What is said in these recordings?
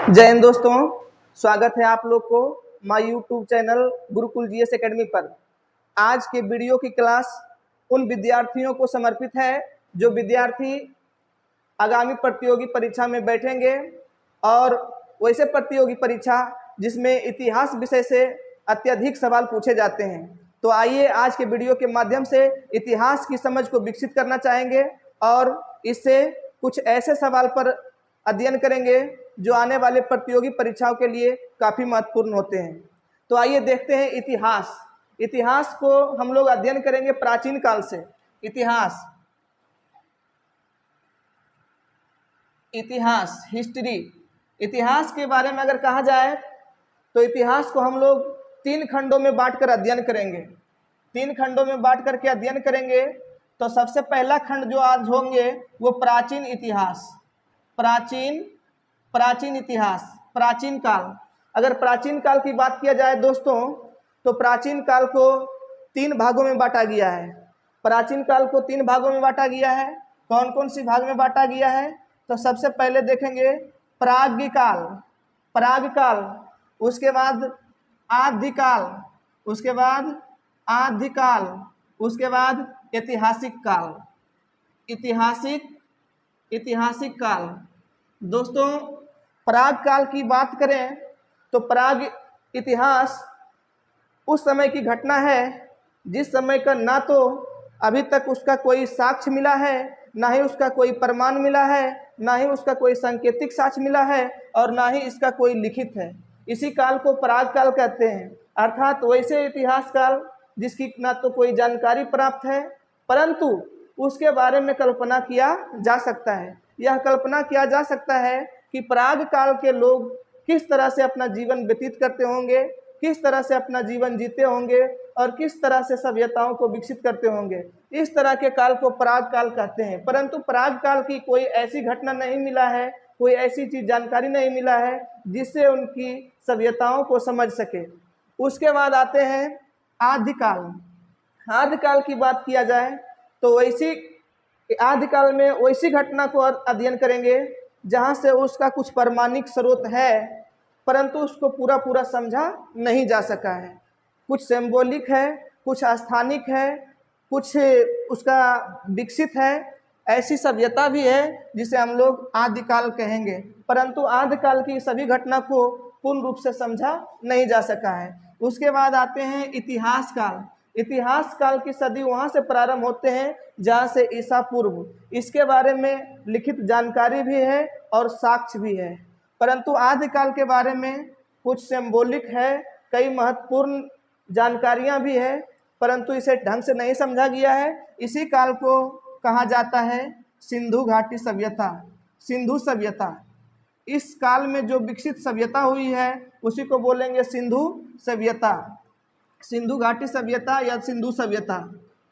जय हिंद दोस्तों, स्वागत है आप लोग को my YouTube channel Gurukul GS academy पर। आज के वीडियो की क्लास उन विद्यार्थियों को समर्पित है जो विद्यार्थी आगामी प्रतियोगी परीक्षा में बैठेंगे और वैसे प्रतियोगी परीक्षा जिसमें इतिहास विषय से अत्यधिक सवाल पूछे जाते हैं। तो आइए आज के वीडियो के माध्यम से इतिहास की समझ को विकसित करना चाहेंगे और इससे कुछ ऐसे सवाल पर अध्ययन करेंगे जो आने वाले प्रतियोगी परीक्षाओं के लिए काफ़ी महत्वपूर्ण होते हैं। तो आइए देखते हैं इतिहास। इतिहास को हम लोग अध्ययन करेंगे प्राचीन काल से। इतिहास हिस्ट्री। इतिहास के बारे में अगर कहा जाए तो इतिहास को हम लोग 3 खंडों में बांटकर अध्ययन करेंगे। 3 खंडों में बांट करके अध्ययन करेंगे। तो सबसे पहला खंड जो आज होंगे वो प्राचीन इतिहास। प्राचीन इतिहास, प्राचीन काल। अगर प्राचीन काल की बात किया जाए दोस्तों, तो प्राचीन काल को 3 भागों में बांटा गया है। प्राचीन काल को 3 भागों में बांटा गया है। कौन कौन सी भाग में बांटा गया है? तो सबसे पहले देखेंगे प्राग काल, उसके बाद आदिकाल, उसके बाद ऐतिहासिक काल। दोस्तों, प्राग काल की बात करें तो प्राग इतिहास उस समय की घटना है जिस समय का ना तो अभी तक उसका कोई साक्ष्य मिला है, ना ही उसका कोई प्रमाण मिला है, ना ही उसका कोई सांकेतिक साक्ष्य मिला है और ना ही इसका कोई लिखित है। इसी काल को प्राग काल कहते हैं, अर्थात वैसे इतिहास काल जिसकी ना तो कोई जानकारी प्राप्त है परंतु उसके बारे में कल्पना किया जा सकता है। यह कल्पना किया जा सकता है कि प्राग काल के लोग किस तरह से अपना जीवन व्यतीत करते होंगे, किस तरह से अपना जीवन जीते होंगे और किस तरह से सभ्यताओं को विकसित करते होंगे। इस तरह के काल को प्राग काल कहते हैं। परंतु प्राग काल की कोई ऐसी घटना नहीं मिला है, कोई ऐसी चीज जानकारी नहीं मिला है जिससे उनकी सभ्यताओं को समझ सके। उसके बाद आते हैं आदिकाल। आदिकाल की बात किया जाए तो आदिकाल में वैसी घटना को अध्ययन करेंगे जहाँ से उसका कुछ प्रमाणिक स्रोत है परंतु उसको पूरा समझा नहीं जा सका है। कुछ सिंबॉलिक है, कुछ स्थानिक है, कुछ उसका विकसित है। ऐसी सभ्यता भी है जिसे हम लोग आदिकाल कहेंगे, परंतु आदिकाल की सभी घटना को पूर्ण रूप से समझा नहीं जा सका है। उसके बाद आते हैं इतिहास काल। इतिहास काल की सदी वहाँ से प्रारंभ होते हैं जहाँ से ईसा पूर्व इसके बारे में लिखित जानकारी भी है और साक्ष्य भी है, परंतु आदिकाल के बारे में कुछ सिंबॉलिक है, कई महत्वपूर्ण जानकारियाँ भी है परंतु इसे ढंग से नहीं समझा गया है। इसी काल को कहा जाता है सिंधु घाटी सभ्यता, सिंधु सभ्यता। इस काल में जो विकसित सभ्यता हुई है उसी को बोलेंगे सिंधु सभ्यता, सिंधु घाटी सभ्यता या सिंधु सभ्यता,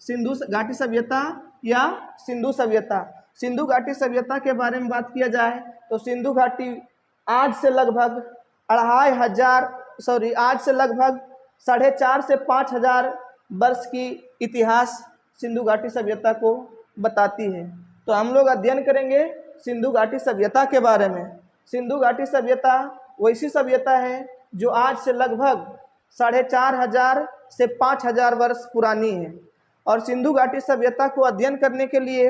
सिंधु घाटी सभ्यता या सिंधु सभ्यता। सिंधु घाटी सभ्यता के बारे में बात किया जाए तो सिंधु घाटी आज से लगभग 4.5 से 5,000 वर्ष की इतिहास सिंधु घाटी सभ्यता को बताती है। तो हम लोग अध्ययन करेंगे सिंधु घाटी सभ्यता के बारे में। सिंधु घाटी सभ्यता वैसी सभ्यता है जो आज से लगभग 4,500 से 5,000 वर्ष पुरानी है। और सिंधु घाटी सभ्यता को अध्ययन करने के लिए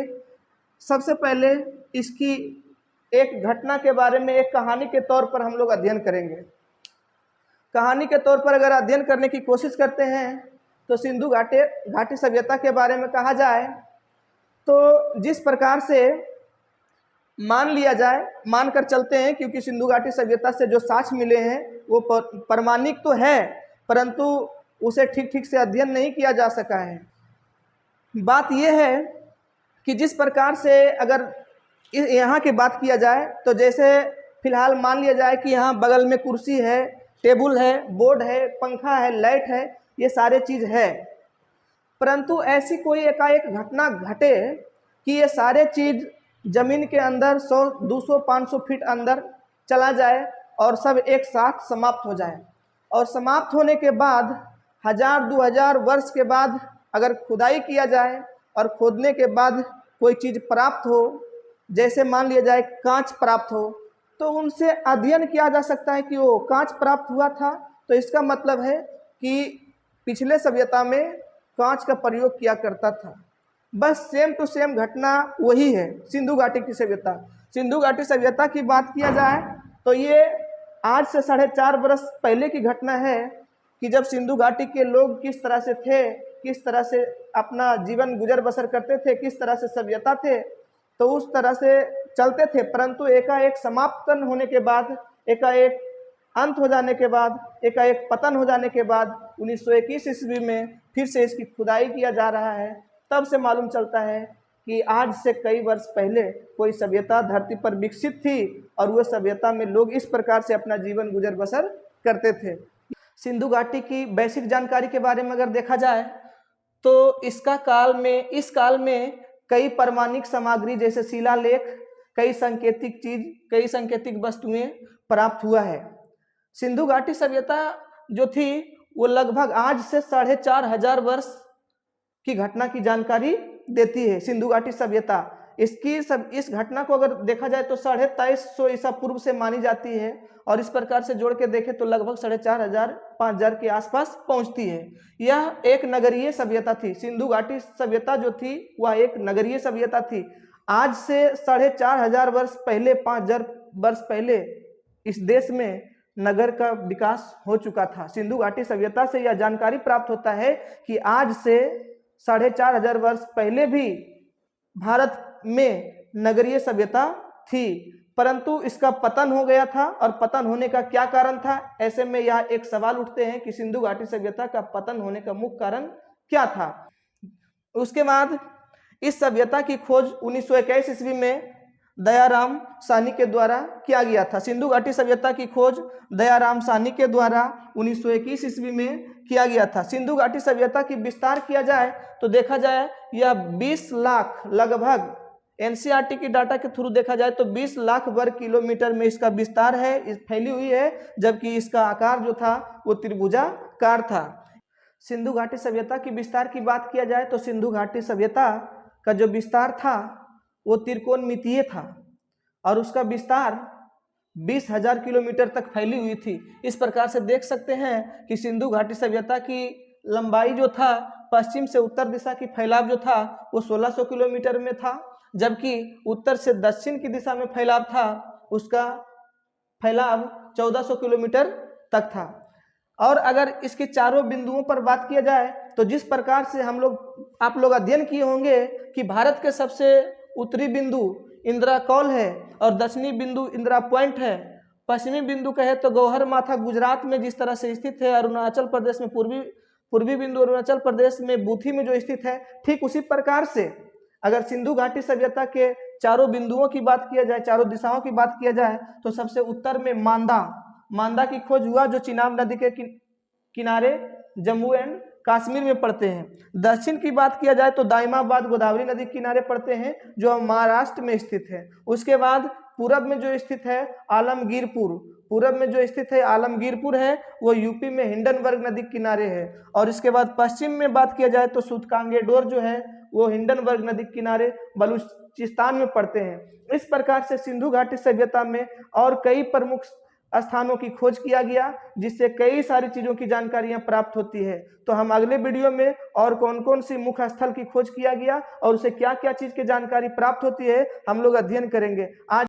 सबसे पहले इसकी एक घटना के बारे में एक कहानी के तौर पर हम लोग अध्ययन करेंगे। कहानी के तौर पर अगर अध्ययन करने की कोशिश करते हैं तो सिंधु घाटी सभ्यता के बारे में कहा जाए तो जिस प्रकार से मानकर चलते हैं, क्योंकि सिंधु घाटी सभ्यता से जो साक्ष्य मिले हैं वो प्रमाणिक तो है परंतु उसे ठीक से अध्ययन नहीं किया जा सका है। बात यह है कि जिस प्रकार से अगर यहाँ की बात किया जाए तो जैसे फिलहाल मान लिया जाए कि यहाँ बगल में कुर्सी है, टेबल है, बोर्ड है, पंखा है, लाइट है, ये सारे चीज़ है, परंतु ऐसी कोई एकाएक घटना घटे कि ये सारे चीज़ ज़मीन के अंदर 100, 200, 500 फीट अंदर चला जाए और सब एक साथ समाप्त हो जाए। और समाप्त होने के बाद 1000-2000 वर्ष के बाद अगर खुदाई किया जाए और खोदने के बाद कोई चीज़ प्राप्त हो, जैसे मान लिया जाए कांच प्राप्त हो, तो उनसे अध्ययन किया जा सकता है कि वो कांच प्राप्त हुआ था, तो इसका मतलब है कि पिछले सभ्यता में कांच का प्रयोग किया करता था। बस सेम टू सेम घटना वही है सिंधु घाटी की सभ्यता। सिंधु घाटी सभ्यता की बात किया जाए तो ये आज से 4.5 बरस पहले की घटना है कि जब सिंधु घाटी के लोग किस तरह से थे, किस तरह से अपना जीवन गुजर बसर करते थे, किस तरह से सभ्यता थे, तो उस तरह से चलते थे। परंतु एकाएक समापन होने के बाद, एकाएक अंत हो जाने के बाद, एकाएक पतन हो जाने के बाद 1921 ईस्वी में फिर से इसकी खुदाई किया जा रहा है। तब से मालूम चलता है कि आज से कई वर्ष पहले कोई सभ्यता धरती पर विकसित थी और वह सभ्यता में लोग इस प्रकार से अपना जीवन गुजर बसर करते थे। सिंधु घाटी की बेसिक जानकारी के बारे में अगर देखा जाए तो इस काल में कई प्रमाणिक सामग्री जैसे शिलालेख, कई सांकेतिक वस्तुएं प्राप्त हुआ है। सिंधु घाटी सभ्यता जो थी वो लगभग आज से 4,500 वर्ष की घटना की जानकारी देती है। सिंधु घाटी सभ्यता इस घटना को अगर देखा जाए तो 2350 ईसा पूर्व से मानी जाती है और इस प्रकार से जोड़ के देखें तो लगभग 4,500-5,000 के आसपास पहुंचती है। यह एक नगरीय सभ्यता थी। सिंधु घाटी सभ्यता जो थी वह एक नगरीय सभ्यता थी। आज से 4,500 वर्ष पहले, 5,000 वर्ष पहले इस देश में नगर का विकास हो चुका था। सिंधु घाटी सभ्यता से यह जानकारी प्राप्त होता है कि आज से 4,500 वर्ष पहले भी भारत में नगरीय सभ्यता थी, परंतु इसका पतन हो गया था। और पतन होने का क्या कारण था? ऐसे में यह एक सवाल उठते हैं कि सिंधु घाटी सभ्यता का पतन होने का मुख्य कारण क्या था। उसके बाद इस सभ्यता की खोज 1921 ईस्वी में दयाराम साहनी के द्वारा किया गया था। सिंधु घाटी सभ्यता की खोज दयाराम साहनी के द्वारा 1921 ईस्वी में किया गया था। सिंधु घाटी सभ्यता की विस्तार किया जाए तो देखा जाए यह 20 लाख, लगभग एनसीईआरटी की डाटा के थ्रू देखा जाए तो 20 लाख वर्ग किलोमीटर में इसका विस्तार है, फैली हुई है, जबकि इसका आकार जो था वो त्रिभुजाकार था। सिंधु घाटी सभ्यता की विस्तार की बात किया जाए तो सिंधु घाटी सभ्यता का जो विस्तार था वो त्रिकोणमितीय था और उसका विस्तार 20,000 किलोमीटर तक फैली हुई थी। इस प्रकार से देख सकते हैं कि सिंधु घाटी सभ्यता की लंबाई जो था, पश्चिम से उत्तर दिशा की फैलाव जो था वो 1600 किलोमीटर में था, जबकि उत्तर से दक्षिण की दिशा में फैलाव था, उसका फैलाव 1400 किलोमीटर तक था। और अगर इसके चारों बिंदुओं पर बात किया जाए तो जिस प्रकार से आप लोग अध्ययन किए होंगे कि भारत के सबसे उत्तरी बिंदु इंदिरा कौल है और दक्षिणी बिंदु इंदिरा पॉइंट है, पश्चिमी बिंदु कहे तो गौहर माथा गुजरात में जिस तरह से स्थित है, अरुणाचल प्रदेश में पूर्वी बिंदु अरुणाचल प्रदेश में बूथी में जो स्थित है, ठीक उसी प्रकार से अगर सिंधु घाटी सभ्यता के चारों बिंदुओं की बात किया जाए, चारों दिशाओं की बात किया जाए तो सबसे उत्तर में मांदा की खोज हुआ जो चिनाब नदी के किनारे जम्मू एंड कश्मीर में पड़ते हैं। दक्षिण की बात किया जाए तो दाइमाबाद गोदावरी नदी के किनारे पड़ते हैं जो महाराष्ट्र में स्थित है। उसके बाद पूरब में जो स्थित है आलमगीरपुर है, वो यूपी में हिंडनबर्ग नदी के किनारे है। और इसके बाद पश्चिम में बात किया जाए तो सूतकांगेडोर जो है वो हिंडनबर्ग नदी के किनारे बलूचिस्तान में पड़ते हैं। इस प्रकार से सिंधु घाटी सभ्यता में और कई प्रमुख स्थानों की खोज किया गया जिससे कई सारी चीजों की जानकारियां प्राप्त होती है। तो हम अगले वीडियो में और कौन कौन सी मुख्य स्थल की खोज किया गया और उसे क्या क्या चीज की जानकारी प्राप्त होती है हम लोग अध्ययन करेंगे। आज